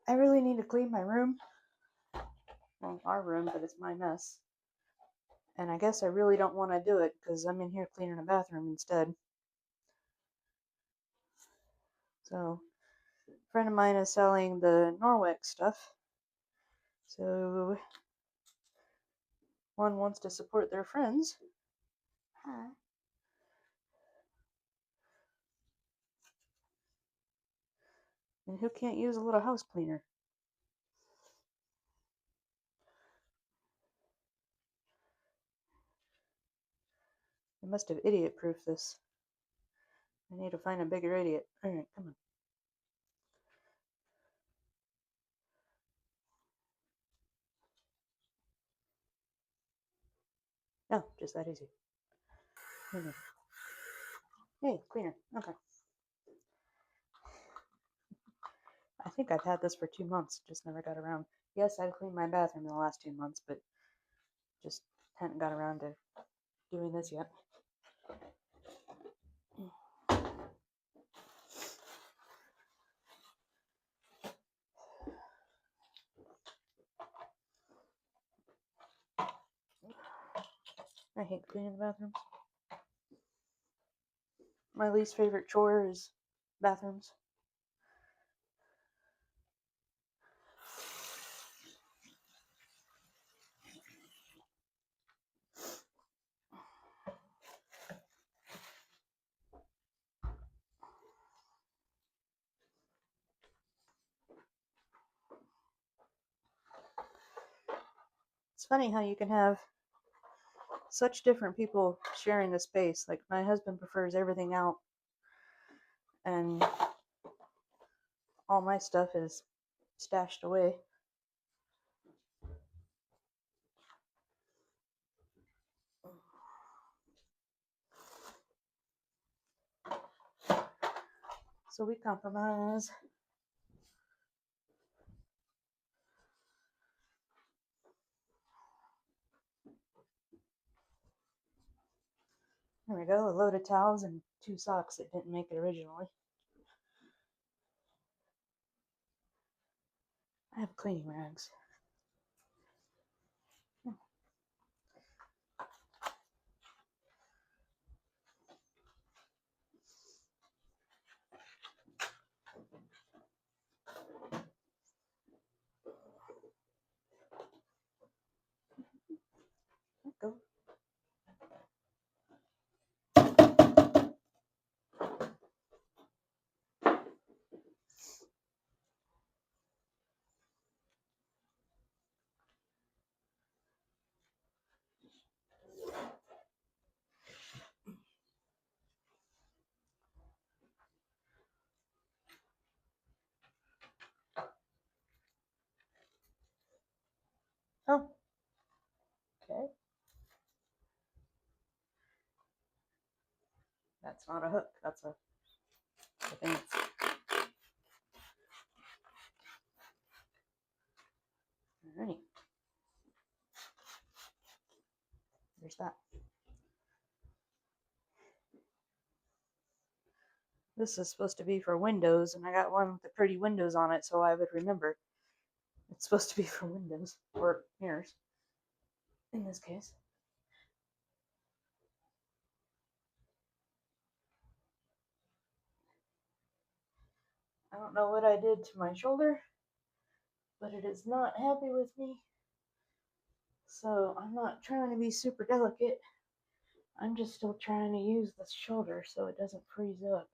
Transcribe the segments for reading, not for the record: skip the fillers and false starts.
I really need to clean my room. Well, our room, but it's my mess. And I guess I really don't want to do it because I'm in here cleaning a bathroom instead. So, a friend of mine is selling the Norwex stuff. So, one wants to support their friends. Huh. And who can't use a little house cleaner? I must have idiot proofed this. I need to find a bigger idiot. Alright, come on. Oh, just that easy. Hey, cleaner. Okay. I think I've had this for 2 months, just never got around. Yes, I've cleaned my bathroom in the last 2 months, but just hadn't got around to doing this yet. I hate cleaning the bathrooms. My least favorite chore is bathrooms. It's funny how you can have such different people sharing a space. Like, my husband prefers everything out, and all my stuff is stashed away. So we compromise. There we go, a load of towels and 2 socks that didn't make it originally. I have cleaning rags. Go. Oh, okay. That's not a hook. That's a thing. Alright. There's that. This is supposed to be for windows, and I got one with the pretty windows on it, so I would remember. It's supposed to be for windows, or mirrors, in this case. I don't know what I did to my shoulder, but it is not happy with me. So I'm not trying to be super delicate. I'm just still trying to use the shoulder so it doesn't freeze up.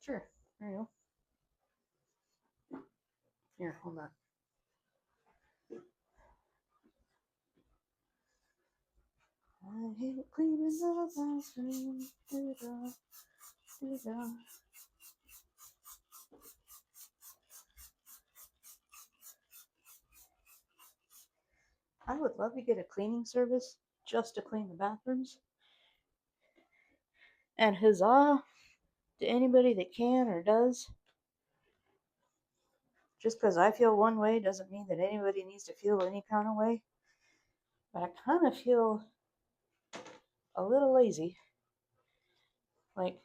Sure, there you go. Here, hold on. I hate cleaning the bathroom. Do-da, do-da. I would love to get a cleaning service just to clean the bathrooms. And huzzah to anybody that can or does. Just because I feel one way doesn't mean that anybody needs to feel any kind of way. But I kind of feel a little lazy. Like,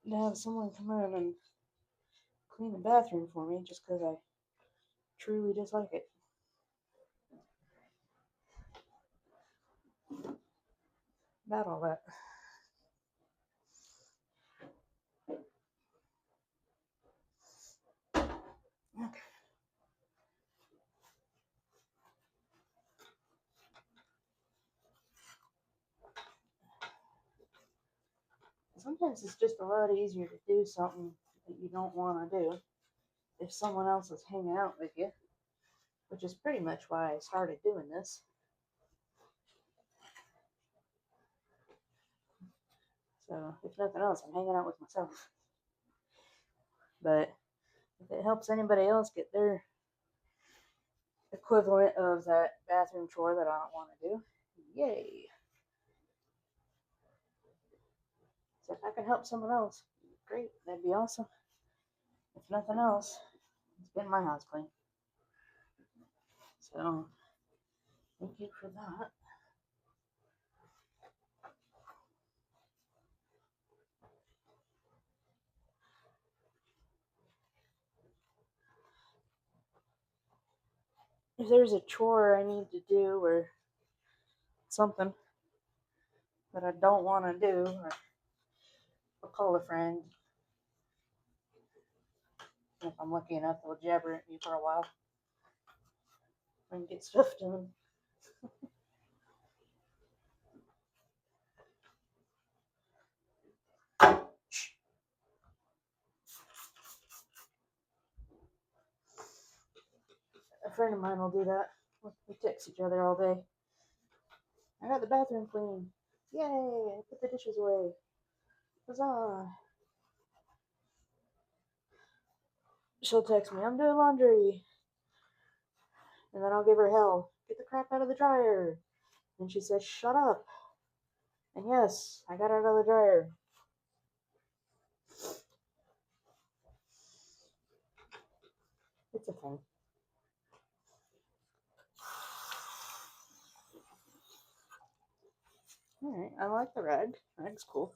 to have someone come in and clean the bathroom for me just because I truly dislike it. About all that. Okay. Sometimes it's just a lot easier to do something that you don't want to do if someone else is hanging out with you, which is pretty much why I started doing this. So, if nothing else, I'm hanging out with myself. But if it helps anybody else get their equivalent of that bathroom chore that I don't want to do, yay. So if I can help someone else, great, that'd be awesome. If nothing else, it's been my house clean. So thank you for that. If there's a chore I need to do or something that I don't want to do, or I'll call a friend. And if I'm lucky enough, they'll jabber at me for a while and get stuff done. A friend of mine will do that. We text each other all day. I got the bathroom clean. Yay! I put the dishes away. Huzzah! She'll text me, I'm doing laundry. And then I'll give her hell. Get the crap out of the dryer. And she says, shut up. And yes, I got it out of the dryer. It's a thing. Alright, I like the rag. Rag's cool.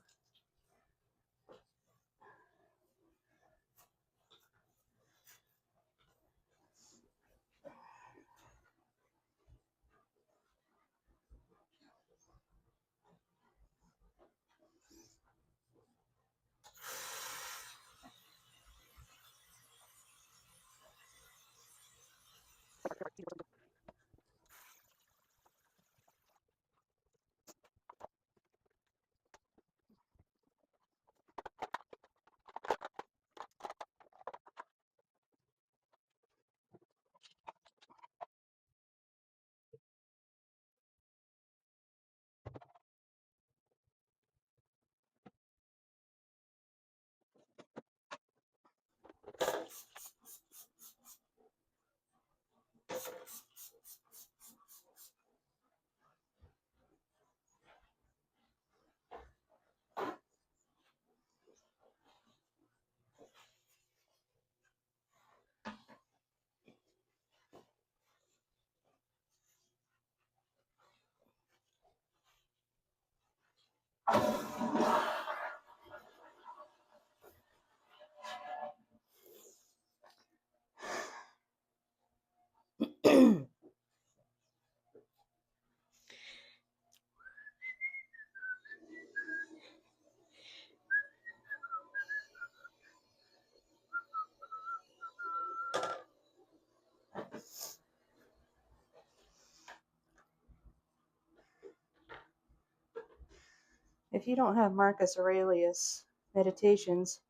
If you don't have Marcus Aurelius meditations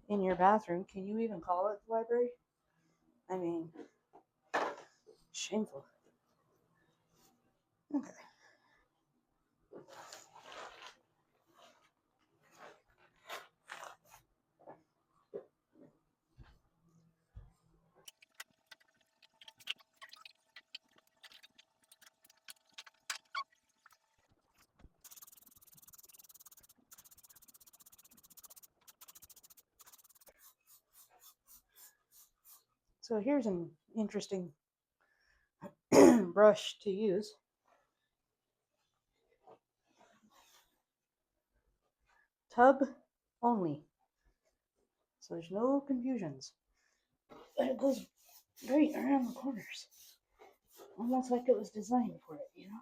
in your bathroom, can you even call it the library? I mean, shameful. Okay. So here's an interesting brush to use. Tub only. So there's no confusions. But it goes right around the corners. Almost like it was designed for it, you know?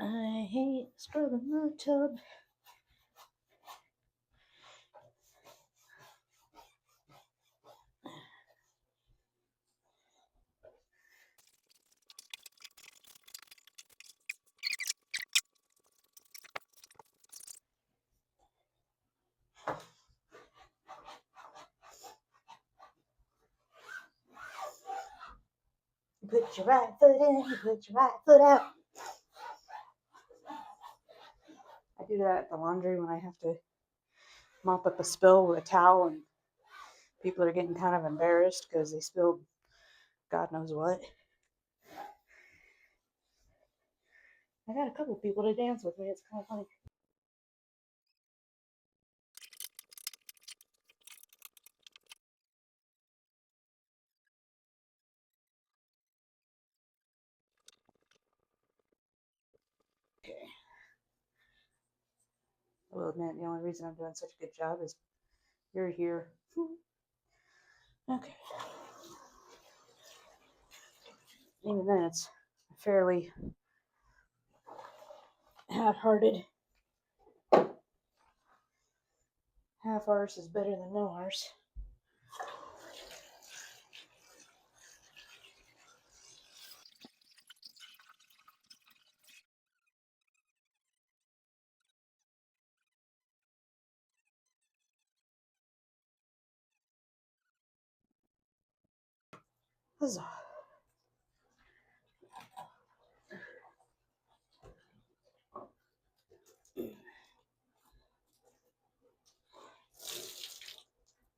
I hate scrubbing the tub. You put your right foot in, you put your right foot out. I do that at the laundry when I have to mop up a spill with a towel and people are getting kind of embarrassed because they spilled God knows what. I got a couple people to dance with me. It's kind of funny. Okay. I will admit, the only reason I'm doing such a good job is you're here. Okay. Even then, it's fairly half-hearted. Half arse is better than no arse. Huzzah.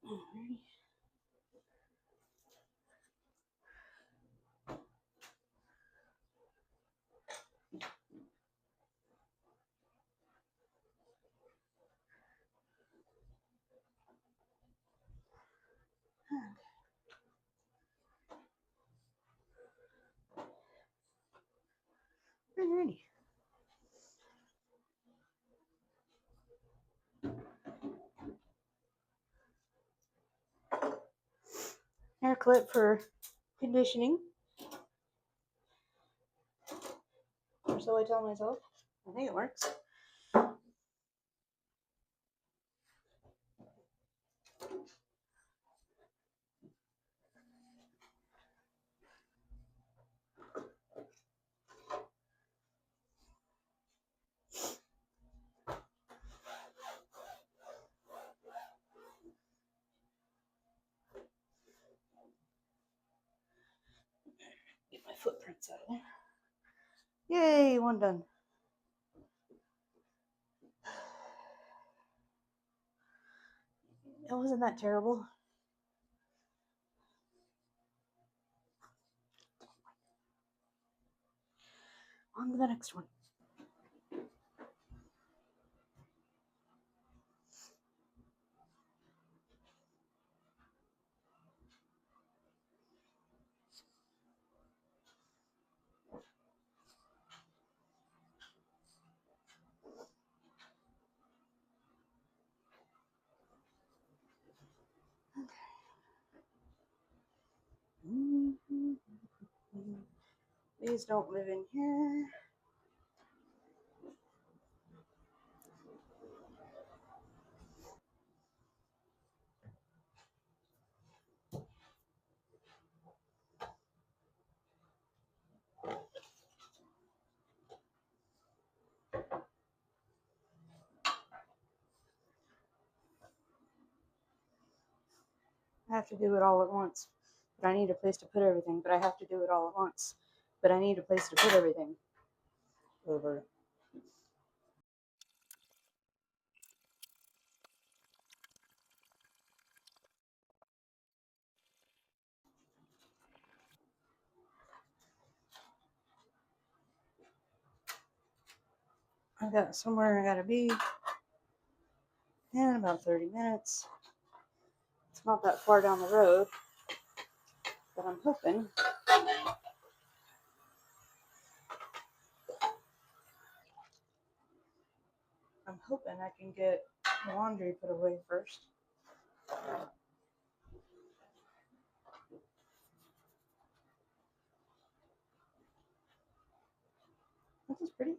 Alrighty. Alrighty. Hair clip for conditioning. Or so I tell myself. I think it works. Get my footprints out of there. Yay, one done. It wasn't that terrible. On to the next one. These don't live in here. I have to do it all at once. But I need a place to put everything. But I have to do it all at once. But I need a place to put everything. Over. I got somewhere I gotta be. in about 30 minutes. It's not that far down the road, but I'm hoping I can get the laundry put away first. This is pretty.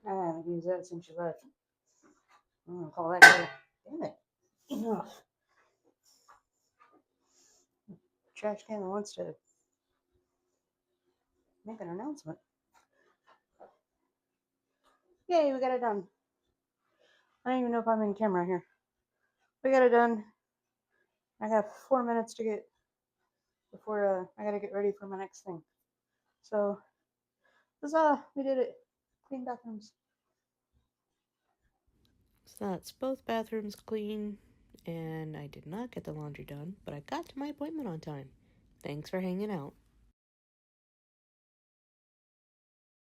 I haven't used that since you left. I'm gonna call that good. Damn it. Enough. Trash can that wants to make an announcement. Yay, we got it done. I don't even know if I'm in camera here. We got it done. I have 4 minutes to get before I gotta get ready for my next thing. So, huzzah, we did it. Clean bathrooms. So that's both bathrooms clean, and I did not get the laundry done, but I got to my appointment on time. Thanks for hanging out.